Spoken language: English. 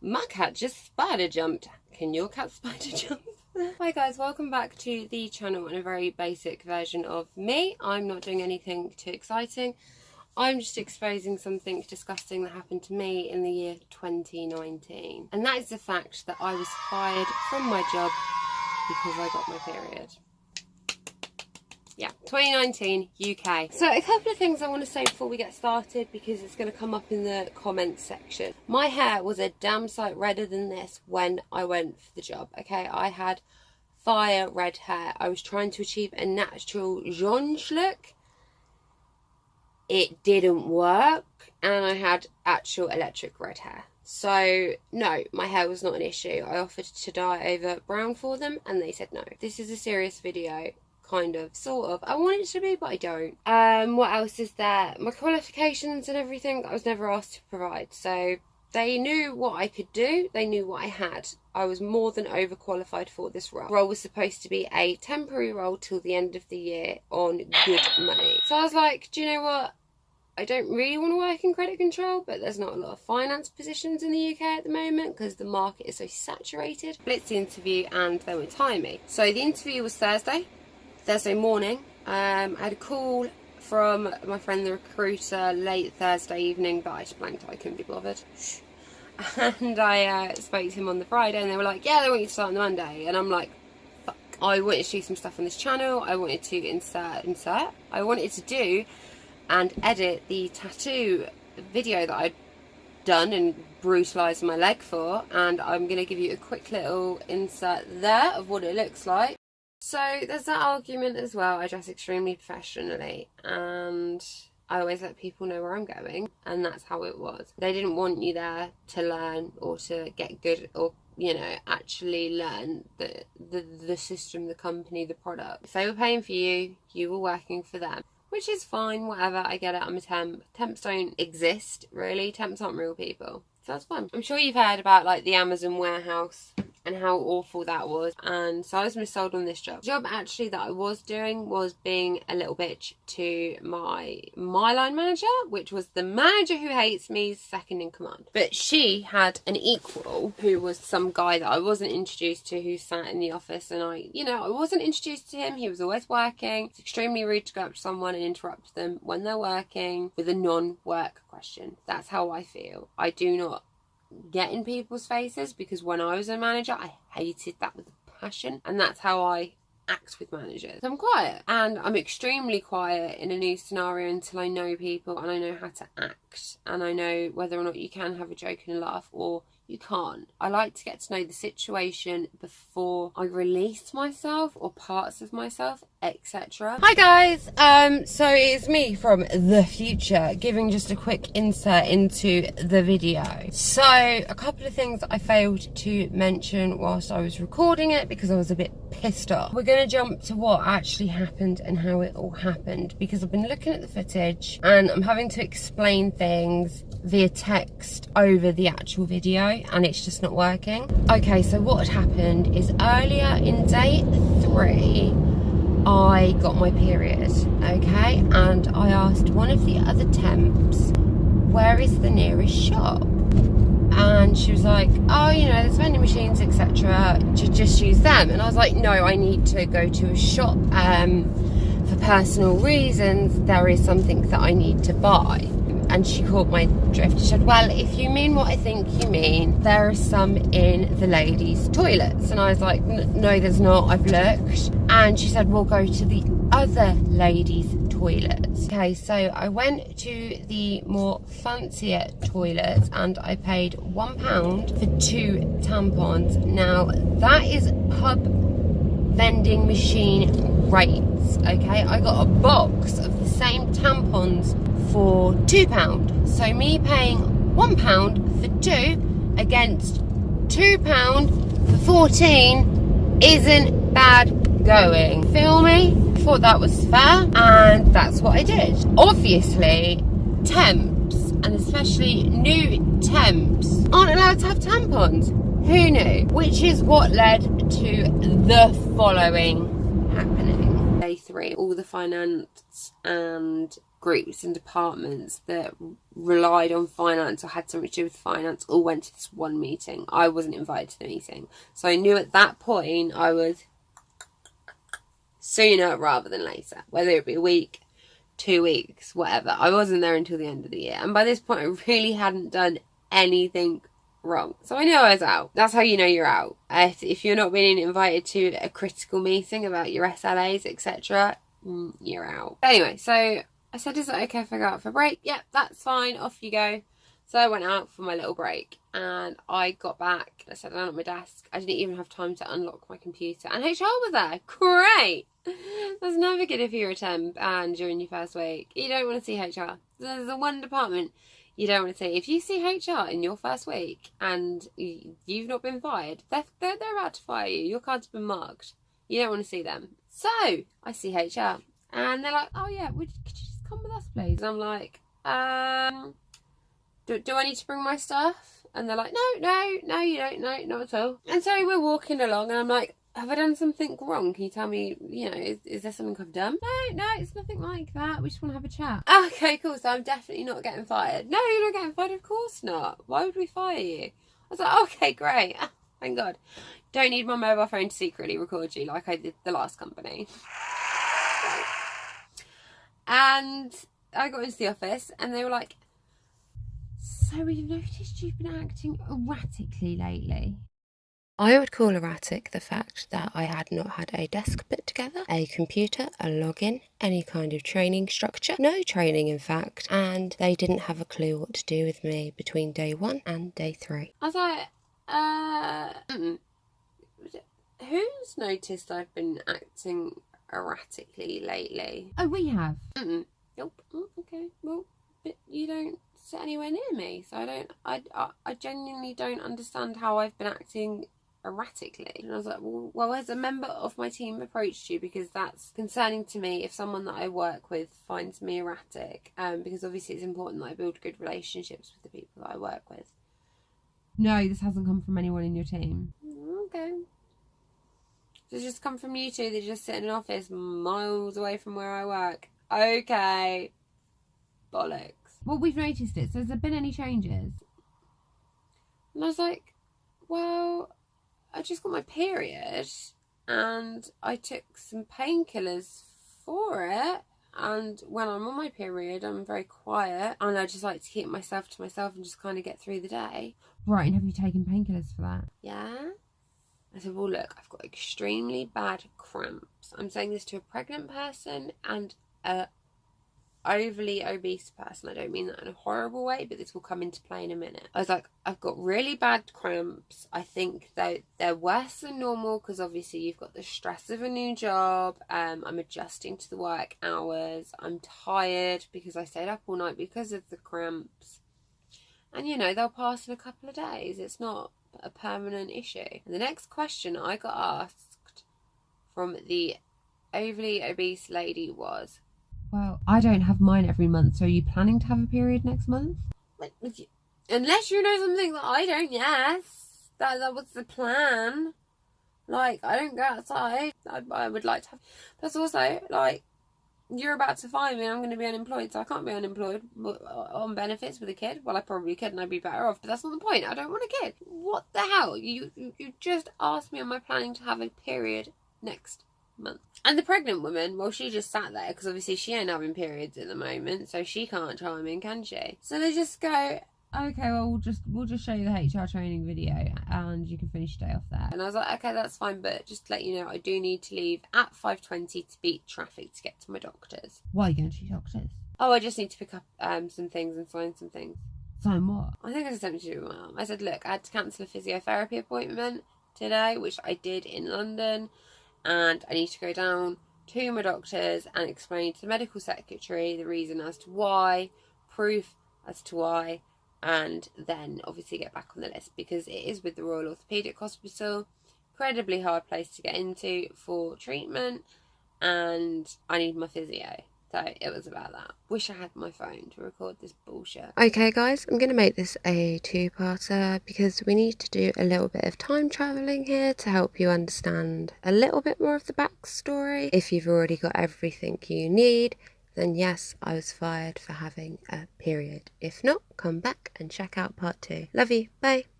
My cat just spider jumped. Can your cat spider jump? Hi guys, welcome back to the channel and a very basic version of me. I'm not doing anything too exciting. I'm just exposing something disgusting that happened to me in the year 2019. And that is the fact that I was fired from my job because I got my period. Yeah, 2019 UK. So a couple of things I want to say before we get started, because it's going to come up in the comments section. My hair was a damn sight redder than this when I went for the job, okay? I had fire red hair. I was trying to achieve a natural jaune look. It didn't work, and I had actual electric red hair. So no, my hair was not an issue. I offered to dye over brown for them and they said no. This is a serious video. Kind of, sort of. I want it to be, but I don't. What else is there? My qualifications and everything I was never asked to provide. So they knew what I could do. They knew what I had. I was more than overqualified for this role. The role was supposed to be a temporary role till the end of the year on good money. So I was like, do you know what? I don't really want to work in credit control, but there's not a lot of finance positions in the UK at the moment because the market is so saturated. Blitzed the interview and they would hire me. So the interview was Thursday morning. I had a call from my friend the recruiter late Thursday evening, but I just blanked. I couldn't be bothered. And I spoke to him on the Friday and they were like, yeah, they want you to start on the Monday. And I'm like, fuck. I wanted to do some stuff on this channel. I wanted to insert. I wanted to do and edit the tattoo video that I'd done and brutalised my leg for. And I'm going to give you a quick little insert there of what it looks like. So there's that argument as well. I dress extremely professionally and I always let people know where I'm going, and that's how it was. They didn't want you there to learn or to get good or, you know, actually learn the system, the company, the product. If they were paying for you, you were working for them, which is fine, whatever. I get it, I'm a temp. Temps don't exist, really. Temps aren't real people. So that's fine. I'm sure you've heard about like the Amazon warehouse and how awful that was, and so I was missold on this job. The job actually that I was doing was being a little bitch to my line manager, which was the manager who hates me, second in command. But she had an equal who was some guy that I wasn't introduced to, who sat in the office, and I wasn't introduced to him. He was always working. It's extremely rude to go up to someone and interrupt them when they're working with a non-work question. That's how I feel. I do not get in people's faces, because when I was a manager I hated that with a passion, and that's how I act with managers. I'm quiet, and I'm extremely quiet in a new scenario until I know people and I know how to act, and I know whether or not you can have a joke and a laugh or you can't. I like to get to know the situation before I release myself or parts of myself, etc. Hi guys, so it's me from the future giving just a quick insert into the video. So a couple of things I failed to mention whilst I was recording it because I was a bit pissed off. We're going to jump to what actually happened and how it all happened, because I've been looking at the footage and I'm having to explain things via text over the actual video and it's just not working. Okay, so what had happened is earlier in day 3 I got my period, okay, and I asked one of the other temps, where is the nearest shop? And she was like, oh, you know, there's vending machines, etc., just use them. And I was like, no, I need to go to a shop for personal reasons. There is something that I need to buy. And she caught my drift. She said, well, if you mean what I think you mean, there are some in the ladies' toilets. And I was like, no, there's not, I've looked. And she said, well, go to the other ladies' toilets. Okay, so I went to the more fancier toilets and I paid £1 for 2 tampons. Now, that is pub vending machine rates, okay? I got a box of the same tampons for £2. So me paying £1 for 2 against £2 for 14 isn't bad going. Feel me? Thought that was fair, and that's what I did. Obviously, temps, and especially new temps, aren't allowed to have tampons. Who knew? Which is what led to the following happening. Day 3, all the finance and groups and departments that relied on finance or had something to do with finance all went to this one meeting. I wasn't invited to the meeting. So I knew at that point I was sooner rather than later, whether it be a week, 2 weeks, whatever. I wasn't there until the end of the year. And by this point, I really hadn't done anything wrong. So I knew I was out. That's how you know you're out. If you're not being invited to a critical meeting about your SLAs, etc., you're out. Anyway, so I said, is it okay if I go out for a break? Yep, that's fine. Off you go. So I went out for my little break and I got back. I sat down at my desk. I didn't even have time to unlock my computer. And HR was there. Great. That's never good if you're a temp and you're in your first week. You don't want to see HR. There's the one department you don't want to see. If you see HR in your first week and you've not been fired, they're about to fire you. Your card's been marked. You don't want to see them. So I see HR and they're like, oh yeah, could you just come with us, please? And I'm like, do I need to bring my stuff? And they're like, no, you don't, no, not at all. And so we're walking along and I'm like, have I done something wrong? Can you tell me, is there something I've done? No, it's nothing like that. We just want to have a chat. Okay, cool. So I'm definitely not getting fired. No, you're not getting fired. Of course not. Why would we fire you? I was like, okay, great. Thank God. Don't need my mobile phone to secretly record you like I did the last company. And I got into the office and they were like, so we've noticed you've been acting erratically lately. I would call erratic the fact that I had not had a desk put together, a computer, a login, any kind of training structure, no training in fact, and they didn't have a clue what to do with me between day 1 and day 3. I was like, who's noticed I've been acting erratically lately? Oh, we have. Nope. Okay, well, but you don't sit anywhere near me, so I genuinely don't understand how I've been acting erratically. And I was like, well, has a member of my team approached you? Because that's concerning to me if someone that I work with finds me erratic, because obviously it's important that I build good relationships with the people that I work with. No, this hasn't come from anyone in your team. Okay. So it's just come from you two that just sit in an office miles away from where I work. Okay. Bollocks. Well, we've noticed it, so has there been any changes? And I was like, well, I just got my period and I took some painkillers for it, and when I'm on my period I'm very quiet and I just like to keep myself to myself and just kind of get through the day. Right, and have you taken painkillers for that? Yeah. I said, well look, I've got extremely bad cramps. I'm saying this to a pregnant person and a overly obese person. I don't mean that in a horrible way, but this will come into play in a minute. I was like, I've got really bad cramps. I think they're worse than normal because obviously you've got the stress of a new job. I'm adjusting to the work hours. I'm tired because I stayed up all night because of the cramps. And they'll pass in a couple of days. It's not a permanent issue. And the next question I got asked from the overly obese lady was, well, I don't have mine every month, so are you planning to have a period next month? Like, unless you know something that I don't, yes. That was the plan. Like, I don't go outside. I would like to have... Plus also, like, you're about to fire me and I'm going to be unemployed, so I can't be unemployed on benefits with a kid. Well, I probably could and I'd be better off, but that's not the point. I don't want a kid. What the hell? You just asked me, am I planning to have a period next month? And the pregnant woman, well, she just sat there because obviously she ain't having periods at the moment, so she can't chime in, can she? So they just go, okay, well, we'll just show you the HR training video and you can finish your day off there. And I was like, okay, that's fine, but just to let you know, I do need to leave at 5:20 to beat traffic to get to my doctor's. Why are you going to your doctor's? Oh, I just need to pick up some things and sign some things. Sign what? I think I just something to do with my mum. I said, look, I had to cancel a physiotherapy appointment today, which I did in London, and I need to go down to my doctor's and explain to the medical secretary the reason as to why, proof as to why, and then obviously get back on the list because it is with the Royal Orthopaedic Hospital. Incredibly hard place to get into for treatment, and I need my physio. So it was about that. Wish I had my phone to record this bullshit. Okay guys, I'm going to make this a two-parter because we need to do a little bit of time travelling here to help you understand a little bit more of the backstory. If you've already got everything you need, then yes, I was fired for having a period. If not, come back and check out part 2. Love you. Bye.